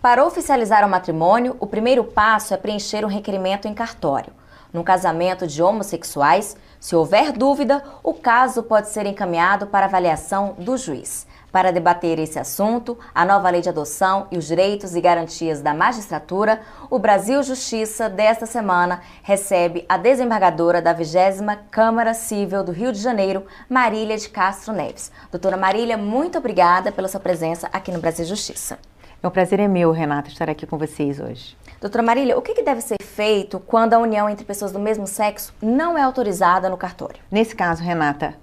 Para oficializar o matrimônio, o primeiro passo é preencher um requerimento em cartório. No casamento de homossexuais, se houver dúvida, o caso pode ser encaminhado para avaliação do juiz. Para debater esse assunto, a nova lei de adoção e os direitos e garantias da magistratura, o Brasil Justiça, desta semana, recebe a desembargadora da 20ª Câmara Civil do Rio de Janeiro, Marília de Castro Neves. Doutora Marília, muito obrigada pela sua presença aqui no Brasil Justiça. O prazer é meu, Renata, estar aqui com vocês hoje. Doutora Marília, o que deve ser feito quando a união entre pessoas do mesmo sexo não é autorizada no cartório? Nesse caso, Renata,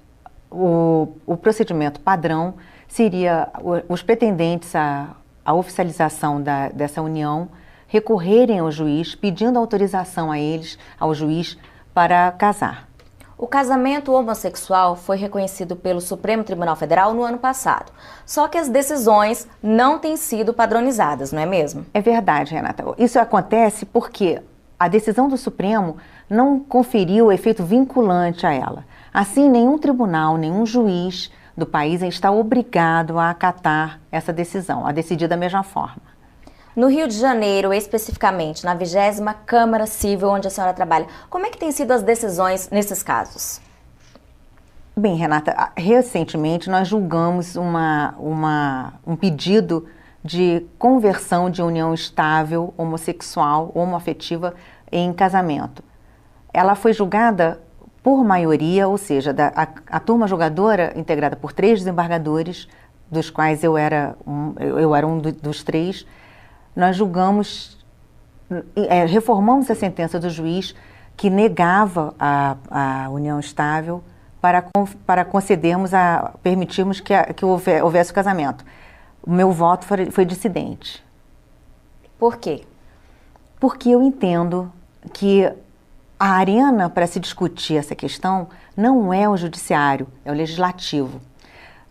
o procedimento padrão seria os pretendentes à oficialização dessa união recorrerem ao juiz, pedindo autorização a eles, ao juiz, para casar. O casamento homossexual foi reconhecido pelo Supremo Tribunal Federal no ano passado. Só que as decisões não têm sido padronizadas, não é mesmo? É verdade, Renata. Isso acontece porque a decisão do Supremo não conferiu efeito vinculante a ela. Assim, nenhum tribunal, nenhum juiz do país está obrigado a acatar essa decisão, a decidir da mesma forma. No Rio de Janeiro, especificamente, na 20ª Câmara Civil, onde a senhora trabalha, como é que têm sido as decisões nesses casos? Bem, Renata, recentemente nós julgamos um pedido de conversão de união estável, homossexual, homoafetiva em casamento. Ela foi julgada por maioria, ou seja, a turma julgadora integrada por 3 desembargadores, dos quais eu era um dos 3, nós julgamos, reformamos a sentença do juiz que negava a união estável para concedermos, permitirmos que houvesse o casamento. O meu voto foi dissidente. Por quê? Porque eu entendo que a arena para se discutir essa questão não é o judiciário, é o legislativo.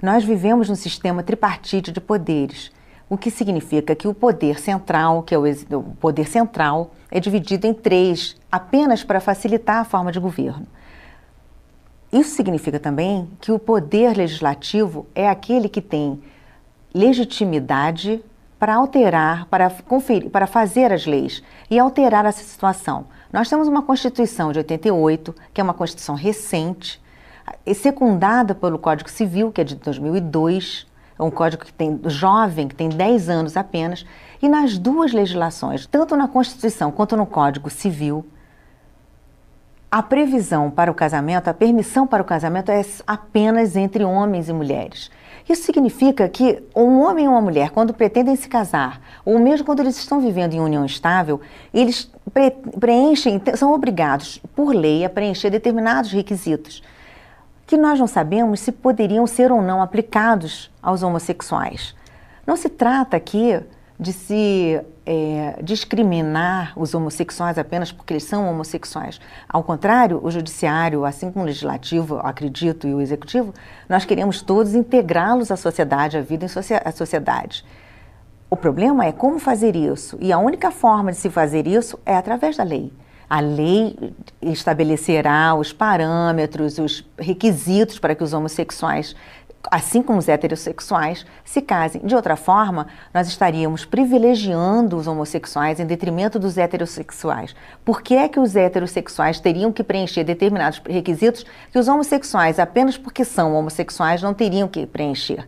Nós vivemos num sistema tripartite de poderes, o que significa que o poder central, o poder central, é dividido em 3, apenas para facilitar a forma de governo. Isso significa também que o poder legislativo é aquele que tem legitimidade para alterar, para conferir, para fazer as leis e alterar essa situação. Nós temos uma Constituição de 88, que é uma Constituição recente, secundada pelo Código Civil, que é de 2002, é um código jovem, que tem 10 anos apenas, e nas 2 legislações, tanto na Constituição quanto no Código Civil, a previsão para o casamento, a permissão para o casamento é apenas entre homens e mulheres. Isso significa que um homem e uma mulher, quando pretendem se casar, ou mesmo quando eles estão vivendo em união estável, eles são obrigados, por lei, a preencher determinados requisitos, que nós não sabemos se poderiam ser ou não aplicados aos homossexuais. Não se trata aqui de se discriminar os homossexuais apenas porque eles são homossexuais. Ao contrário, o judiciário, assim como o legislativo, acredito, e o executivo, nós queremos todos integrá-los à sociedade, à vida à sociedade. O problema é como fazer isso, e a única forma de se fazer isso é através da lei. A lei estabelecerá os parâmetros, os requisitos para que os homossexuais, assim como os heterossexuais, se casem. De outra forma, nós estaríamos privilegiando os homossexuais em detrimento dos heterossexuais. Por que é que os heterossexuais teriam que preencher determinados requisitos que os homossexuais, apenas porque são homossexuais, não teriam que preencher?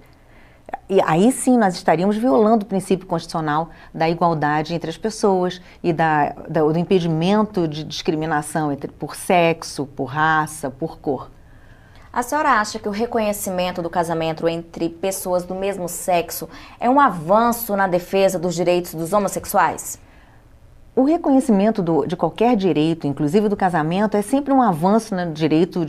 E aí sim nós estaríamos violando o princípio constitucional da igualdade entre as pessoas e do impedimento de discriminação por sexo, por raça, por cor. A senhora acha que o reconhecimento do casamento entre pessoas do mesmo sexo é um avanço na defesa dos direitos dos homossexuais? O reconhecimento de qualquer direito, inclusive do casamento, é sempre um avanço no direito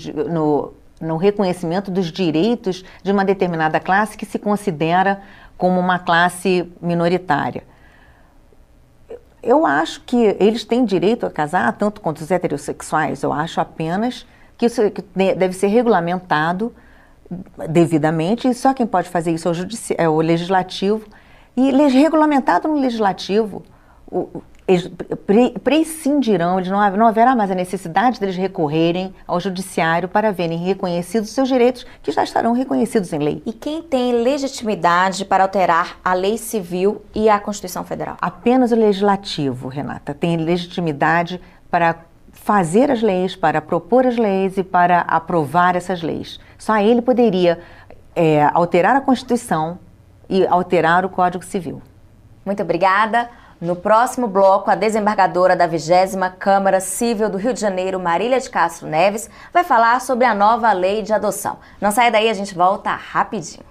no reconhecimento dos direitos de uma determinada classe que se considera como uma classe minoritária. Eu acho que eles têm direito a casar, tanto quanto os heterossexuais. Eu acho apenas que isso deve ser regulamentado devidamente, e só quem pode fazer isso é o legislativo. E regulamentado no legislativo, eles prescindirão, não haverá mais a necessidade deles recorrerem ao judiciário para verem reconhecidos seus direitos, que já estarão reconhecidos em lei. E quem tem legitimidade para alterar a lei civil e a Constituição Federal? Apenas o legislativo, Renata, tem legitimidade para fazer as leis, para propor as leis e para aprovar essas leis. Só ele poderia alterar a Constituição e alterar o Código Civil. Muito obrigada. No próximo bloco, a desembargadora da 20ª Câmara Civil do Rio de Janeiro, Marília de Castro Neves, vai falar sobre a nova lei de adoção. Não saia daí, a gente volta rapidinho.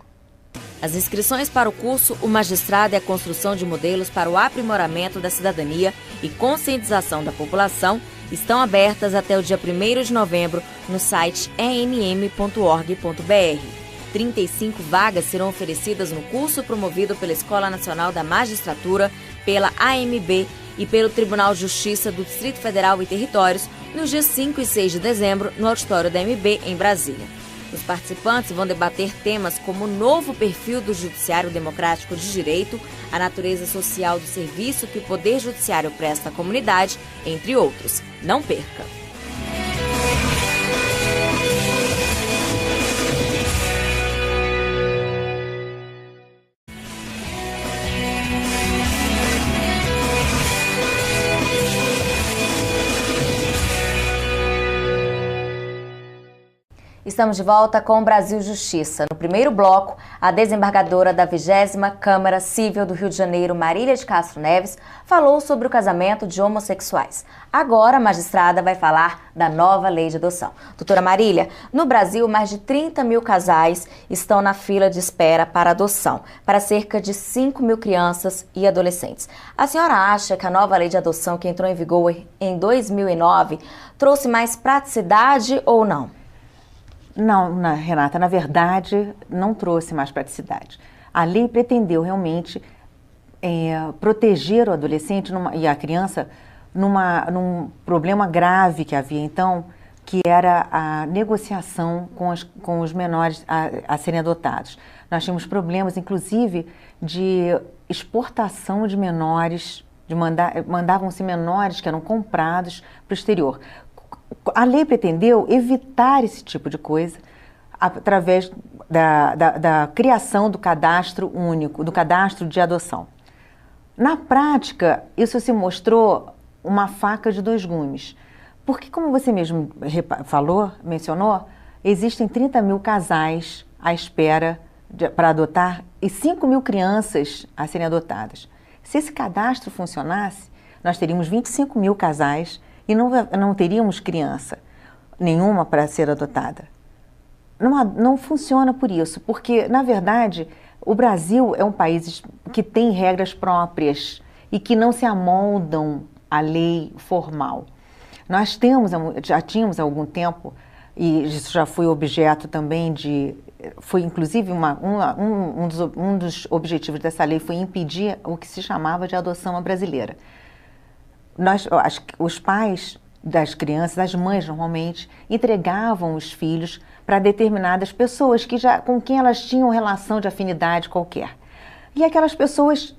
As inscrições para o curso O Magistrado e a Construção de Modelos para o Aprimoramento da Cidadania e Conscientização da População estão abertas até o dia 1º de novembro no site enm.org.br. 35 vagas serão oferecidas no curso promovido pela Escola Nacional da Magistratura, pela AMB e pelo Tribunal de Justiça do Distrito Federal e Territórios, nos dias 5 e 6 de dezembro, no auditório da AMB, em Brasília. Os participantes vão debater temas como o novo perfil do Judiciário Democrático de Direito, a natureza social do serviço que o Poder Judiciário presta à comunidade, entre outros. Não perca! Estamos de volta com o Brasil Justiça. No primeiro bloco, a desembargadora da 20ª Câmara Civil do Rio de Janeiro, Marília de Castro Neves, falou sobre o casamento de homossexuais. Agora, a magistrada vai falar da nova lei de adoção. Doutora Marília, no Brasil, mais de 30 mil casais estão na fila de espera para adoção, para cerca de 5 mil crianças e adolescentes. A senhora acha que a nova lei de adoção, que entrou em vigor em 2009, trouxe mais praticidade ou não? Não, Renata, na verdade, não trouxe mais praticidade. A lei pretendeu realmente proteger o adolescente e a criança num problema grave que havia então, que era a negociação com os menores a serem adotados. Nós tínhamos problemas, inclusive, de exportação de menores, mandavam-se menores que eram comprados para o exterior. A lei pretendeu evitar esse tipo de coisa através da criação do cadastro único, do cadastro de adoção. Na prática, isso se mostrou uma faca de dois gumes, porque, como você mesmo mencionou, existem 30 mil casais à espera para adotar e 5 mil crianças a serem adotadas. Se esse cadastro funcionasse, nós teríamos 25 mil casais e não teríamos criança nenhuma para ser adotada. Não funciona por isso, porque, na verdade, o Brasil é um país que tem regras próprias e que não se amoldam à lei formal. Nós já tínhamos há algum tempo, e isso já foi objeto também foi inclusive um dos objetivos dessa lei foi impedir o que se chamava de adoção à brasileira. Os pais das crianças, as mães normalmente, entregavam os filhos para determinadas pessoas com quem elas tinham relação de afinidade qualquer. E aquelas pessoas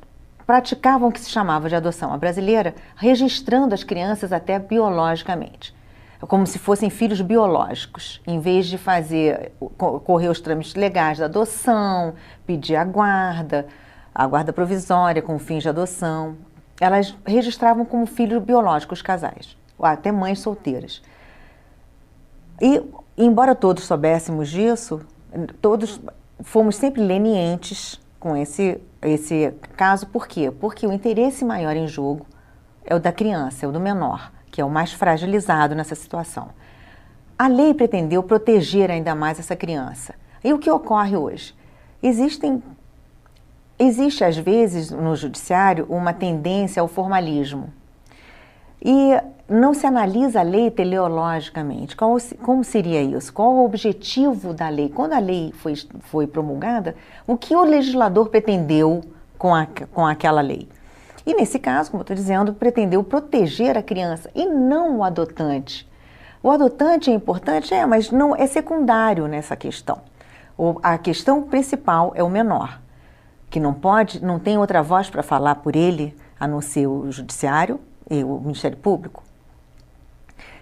praticavam o que se chamava de adoção à brasileira, registrando as crianças até biologicamente, como se fossem filhos biológicos, em vez de correr os trâmites legais da adoção, pedir a guarda provisória com fins de adoção. Elas registravam como filhos biológicos os casais, ou até mães solteiras. E, embora todos soubéssemos disso, todos fomos sempre lenientes com esse caso. Por quê? Porque o interesse maior em jogo é o da criança, é o do menor, que é o mais fragilizado nessa situação. A lei pretendeu proteger ainda mais essa criança. E o que ocorre hoje? Existe, às vezes, no judiciário, uma tendência ao formalismo. E não se analisa a lei teleologicamente. Como seria isso? Qual o objetivo da lei? Quando a lei foi promulgada, o que o legislador pretendeu com aquela lei? E, nesse caso, como eu estou dizendo, pretendeu proteger a criança e não o adotante. O adotante é importante, mas não é secundário nessa questão. A questão principal é o menor, que não tem outra voz para falar por ele, a não ser o Judiciário e o Ministério Público.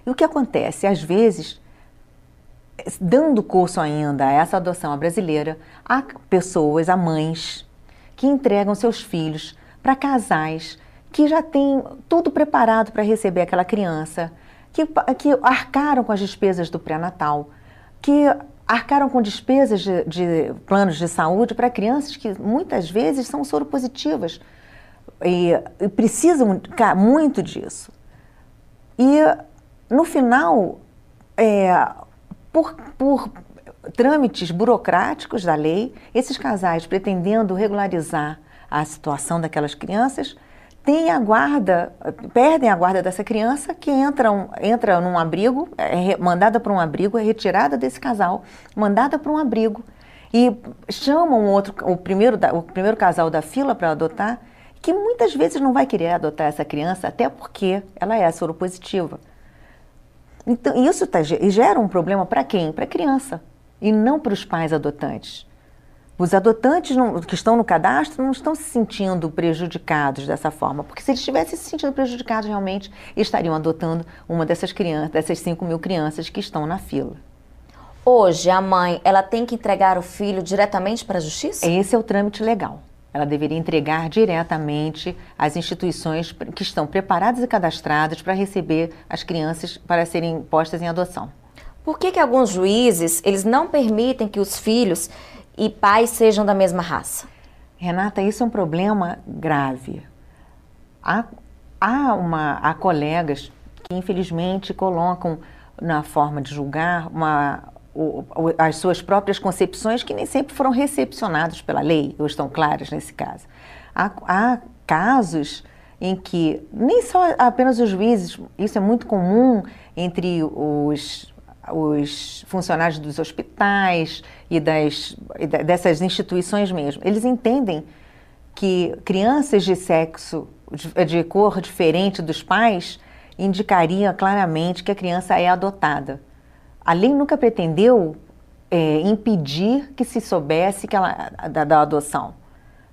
E o que acontece? Às vezes, dando curso ainda a essa adoção brasileira, há pessoas, há mães, que entregam seus filhos para casais que já têm tudo preparado para receber aquela criança, que arcaram com as despesas do pré-natal, que arcaram com despesas de planos de saúde para crianças que muitas vezes são soropositivas e precisam muito disso. E no final, por trâmites burocráticos da lei, esses casais pretendendo regularizar a situação daquelas crianças, perdem a guarda dessa criança, que entra num abrigo, mandada para um abrigo, é retirada desse casal, mandada para um abrigo, e chamam o primeiro casal da fila para adotar, que muitas vezes não vai querer adotar essa criança, até porque ela é soropositiva. Então, isso gera um problema para quem? Para a criança, e não para os pais adotantes. Os adotantes que estão no cadastro não estão se sentindo prejudicados dessa forma, porque se eles estivessem se sentindo prejudicados, realmente estariam adotando uma dessas crianças, dessas 5.000 crianças que estão na fila. Hoje, a mãe, ela tem que entregar o filho diretamente para a justiça? Esse é o trâmite legal. Ela deveria entregar diretamente às instituições que estão preparadas e cadastradas para receber as crianças para serem postas em adoção. Por que alguns juízes, eles não permitem que os filhos e pais sejam da mesma raça? Renata, isso é um problema grave. Há colegas que infelizmente colocam na forma de julgar as suas próprias concepções, que nem sempre foram recepcionadas pela lei, ou estão claras nesse caso. Há casos em que nem só apenas os juízes, isso é muito comum entre os funcionários dos hospitais e dessas instituições mesmo. Eles entendem que crianças de cor diferente dos pais indicaria claramente que a criança é adotada. A lei nunca pretendeu impedir que se soubesse da adoção.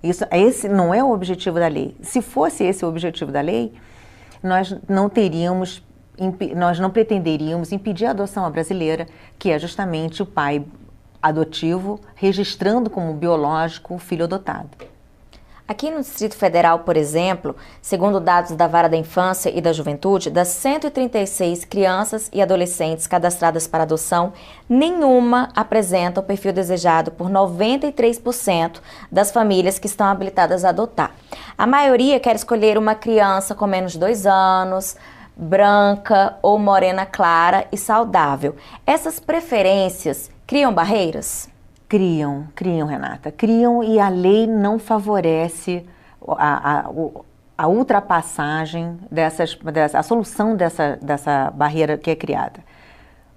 Esse não é o objetivo da lei. Se fosse esse o objetivo da lei, nós não pretenderíamos impedir a adoção brasileira, que é justamente o pai adotivo registrando como biológico o filho adotado. Aqui no Distrito Federal, por exemplo, segundo dados da Vara da Infância e da Juventude, das 136 crianças e adolescentes cadastradas para adoção, nenhuma apresenta o perfil desejado por 93% das famílias que estão habilitadas a adotar. A maioria quer escolher uma criança com menos de 2 anos, branca ou morena clara e saudável. Essas preferências criam barreiras? Criam, Renata. Criam, e a lei não favorece a ultrapassagem a solução dessa barreira que é criada.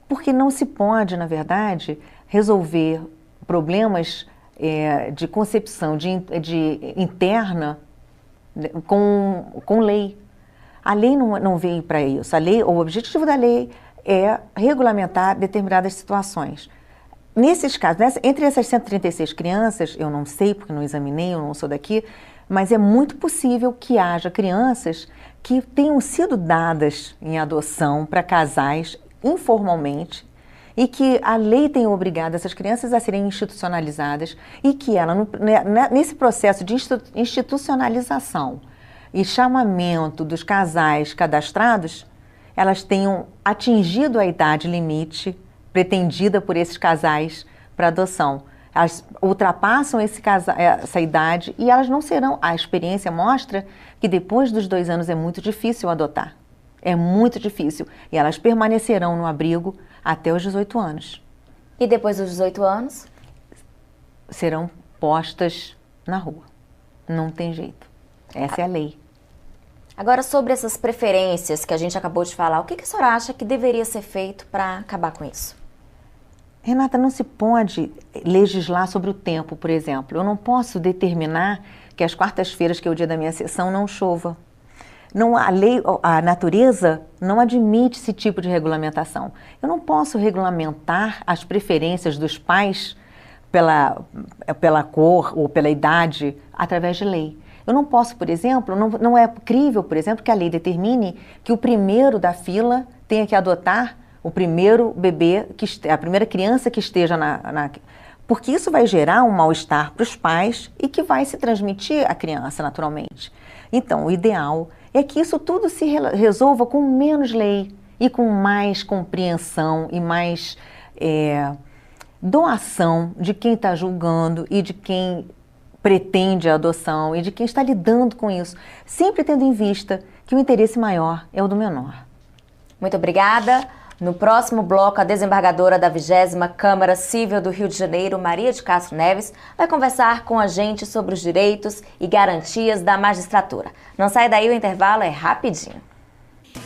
Porque não se pode, na verdade, resolver problemas de concepção interna com lei. A lei não veio para isso. O objetivo da lei é regulamentar determinadas situações. Nesses casos, entre essas 136 crianças, eu não sei porque não examinei, eu não sou daqui, mas é muito possível que haja crianças que tenham sido dadas em adoção para casais informalmente e que a lei tenha obrigado essas crianças a serem institucionalizadas e que ela, nesse processo de institucionalização e chamamento dos casais cadastrados, elas tenham atingido a idade limite pretendida por esses casais para adoção. Elas ultrapassam essa idade e elas não serão. A experiência mostra que depois dos 2 anos é muito difícil adotar. É muito difícil. E elas permanecerão no abrigo até os 18 anos. E depois dos 18 anos? Serão postas na rua. Não tem jeito. Essa é a lei. Agora, sobre essas preferências que a gente acabou de falar, o que a senhora acha que deveria ser feito para acabar com isso? Renata, não se pode legislar sobre o tempo, por exemplo. Eu não posso determinar que às quartas-feiras, que é o dia da minha sessão, não chova. A natureza não admite esse tipo de regulamentação. Eu não posso regulamentar as preferências dos pais pela cor ou pela idade através de lei. Eu não posso, por exemplo, não é crível, por exemplo, que a lei determine que o primeiro da fila tenha que adotar o primeiro bebê, a primeira criança que esteja porque isso vai gerar um mal-estar para os pais e que vai se transmitir à criança, naturalmente. Então, o ideal é que isso tudo se resolva com menos lei e com mais compreensão e mais doação de quem está julgando e de quem pretende a adoção e de quem está lidando com isso, sempre tendo em vista que o interesse maior é o do menor. Muito obrigada. No próximo bloco, a desembargadora da 20ª Câmara Civil do Rio de Janeiro, Marília de Castro Neves, vai conversar com a gente sobre os direitos e garantias da magistratura. Não sai daí, o intervalo é rapidinho.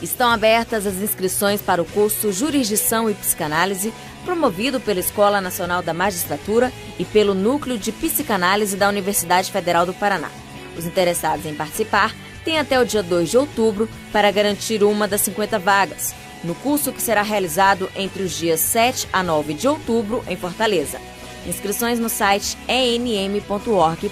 Estão abertas as inscrições para o curso Jurisdição e Psicanálise, promovido pela Escola Nacional da Magistratura e pelo Núcleo de Psicanálise da Universidade Federal do Paraná. Os interessados em participar têm até o dia 2 de outubro para garantir uma das 50 vagas, no curso que será realizado entre os dias 7 a 9 de outubro em Fortaleza. Inscrições no site enm.org.br.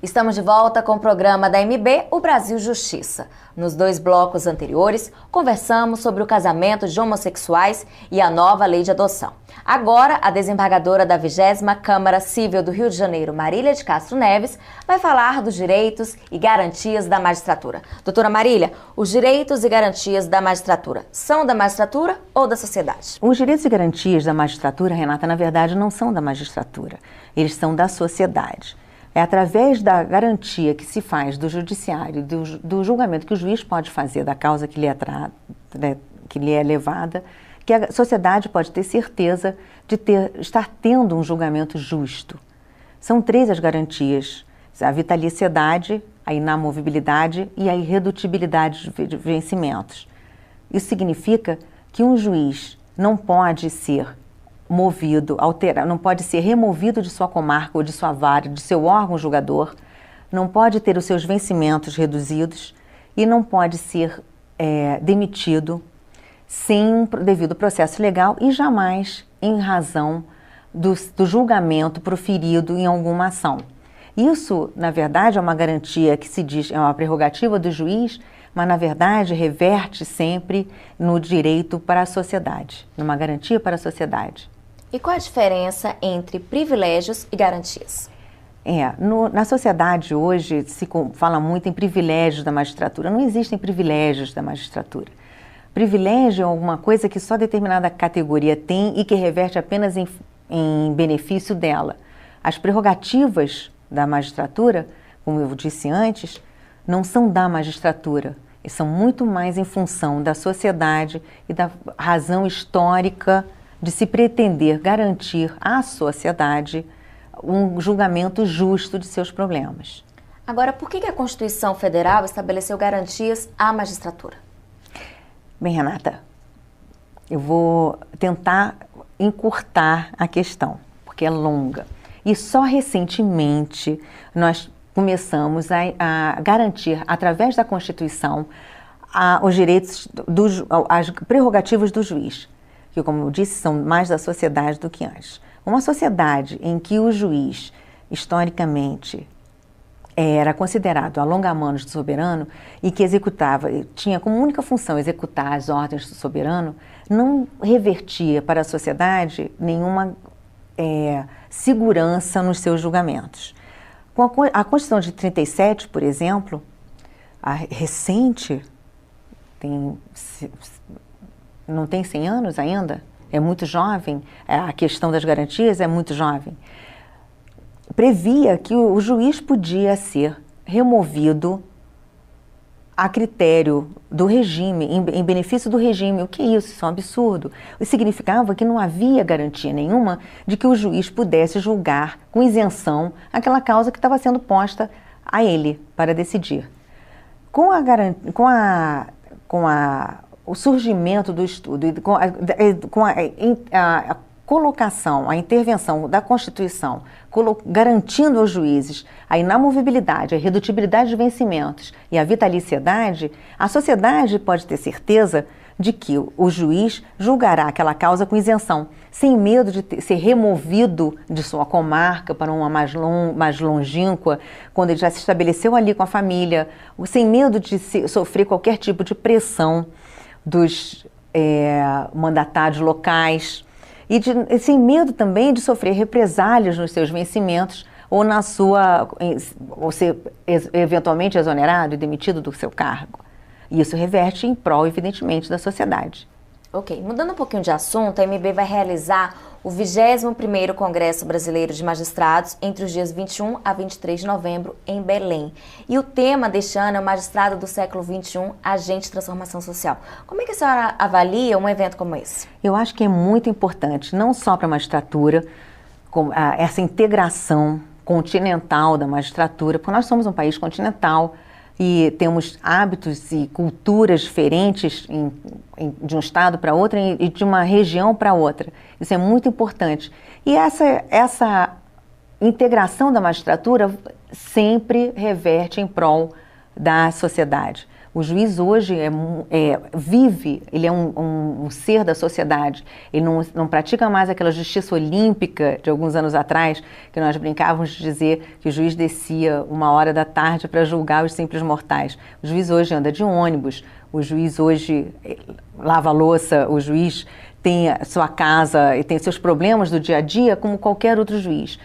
Estamos de volta com o programa da MB, O Brasil Justiça. Nos 2 blocos anteriores, conversamos sobre o casamento de homossexuais e a nova lei de adoção. Agora, a desembargadora da 20ª Câmara Civil do Rio de Janeiro, Marília de Castro Neves, vai falar dos direitos e garantias da magistratura. Doutora Marília, os direitos e garantias da magistratura são da magistratura ou da sociedade? Os direitos e garantias da magistratura, Renata, na verdade não são da magistratura, eles são da sociedade. É através da garantia que se faz do judiciário, do julgamento que o juiz pode fazer da causa que lhe é levada, que a sociedade pode ter certeza de estar tendo um julgamento justo. São 3 as garantias: a vitaliciedade, a inamovibilidade e a irredutibilidade de vencimentos. Isso significa que um juiz não pode ser movido, não pode ser removido de sua comarca ou de sua vara, de seu órgão julgador, não pode ter os seus vencimentos reduzidos e não pode ser demitido sem um devido processo legal e jamais em razão do julgamento proferido em alguma ação. Isso, na verdade, é uma garantia que se diz, é uma prerrogativa do juiz, mas, na verdade, reverte sempre no direito para a sociedade, numa garantia para a sociedade. E qual a diferença entre privilégios e garantias? Na sociedade hoje se fala muito em privilégios da magistratura. Não existem privilégios da magistratura. Privilégio é alguma coisa que só determinada categoria tem e que reverte apenas em benefício dela. As prerrogativas da magistratura, como eu disse antes, não são da magistratura. E são muito mais em função da sociedade e da razão histórica de se pretender garantir à sociedade um julgamento justo de seus problemas. Agora, por que a Constituição Federal estabeleceu garantias à magistratura? Bem, Renata, eu vou tentar encurtar a questão, porque é longa. E só recentemente nós começamos a garantir, através da Constituição, os direitos, as prerrogativas do juiz, que, como eu disse, são mais da sociedade do que antes. Uma sociedade em que o juiz, historicamente, era considerado a longa-manos do soberano e que tinha como única função executar as ordens do soberano, não revertia para a sociedade nenhuma segurança nos seus julgamentos. Com a Constituição de 37, por exemplo, a recente, não tem 100 anos ainda, é muito jovem, a questão das garantias é muito jovem, previa que o juiz podia ser removido a critério do regime, em benefício do regime. O que é isso? Isso é um absurdo. Isso significava que não havia garantia nenhuma de que o juiz pudesse julgar com isenção aquela causa que estava sendo posta a ele para decidir. O surgimento do estudo, com colocação, a intervenção da Constituição, garantindo aos juízes a inamovibilidade, a irredutibilidade de vencimentos e a vitaliciedade, a sociedade pode ter certeza de que o juiz julgará aquela causa com isenção, sem medo de ser removido de sua comarca para uma mais longínqua, quando ele já se estabeleceu ali com a família, sem medo de sofrer qualquer tipo de pressão dos mandatários locais e sem medo também de sofrer represálias nos seus vencimentos ou ou ser eventualmente exonerado e demitido do seu cargo. E isso reverte em prol, evidentemente, da sociedade. Ok, mudando um pouquinho de assunto, a AMB vai realizar o 21º Congresso Brasileiro de Magistrados entre os dias 21 a 23 de novembro em Belém. E o tema deste ano é o Magistrado do século XXI, Agente de Transformação Social. Como é que a senhora avalia um evento como esse? Eu acho que é muito importante, não só para a magistratura, essa integração continental da magistratura, porque nós somos um país continental, e temos hábitos e culturas diferentes de um estado para outro e de uma região para outra. Isso é muito importante. E essa integração da magistratura sempre reverte em prol da sociedade. O juiz hoje vive, ele é um ser da sociedade, ele não pratica mais aquela justiça olímpica de alguns anos atrás, que nós brincávamos de dizer que o juiz descia 13h para julgar os simples mortais. O juiz hoje anda de ônibus, o juiz hoje lava a louça, o juiz tem a sua casa e tem seus problemas do dia a dia como qualquer outro juiz,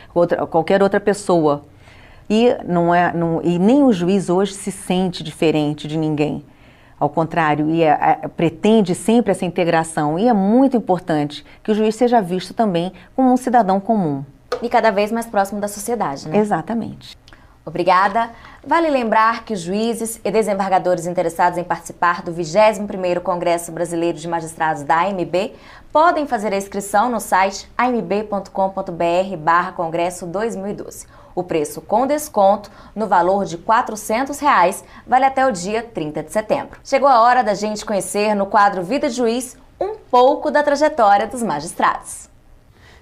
qualquer outra pessoa. E nem o juiz hoje se sente diferente de ninguém. Ao contrário, pretende sempre essa integração. E é muito importante que o juiz seja visto também como um cidadão comum. E cada vez mais próximo da sociedade, né? Exatamente. Obrigada. Vale lembrar que os juízes e desembargadores interessados em participar do 21º Congresso Brasileiro de Magistrados da AMB podem fazer a inscrição no site amb.com.br/congresso 2012. O preço com desconto, no valor de R$ 400, vale até o dia 30 de setembro. Chegou a hora da gente conhecer, no quadro Vida de Juiz, um pouco da trajetória dos magistrados.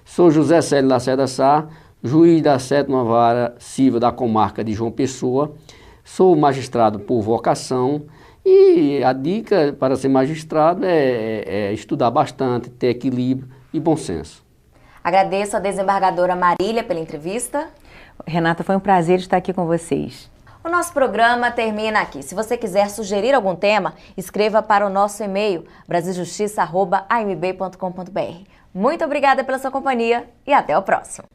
Sou José Célio Lacerda Sá, juiz da 7ª Vara Civil da comarca de João Pessoa. Sou magistrado por vocação e a dica para ser magistrado é estudar bastante, ter equilíbrio e bom senso. Agradeço a desembargadora Marília pela entrevista. Renata, foi um prazer estar aqui com vocês. O nosso programa termina aqui. Se você quiser sugerir algum tema, escreva para o nosso e-mail brasiljustiça@amb.com.br. Muito obrigada pela sua companhia e até o próximo.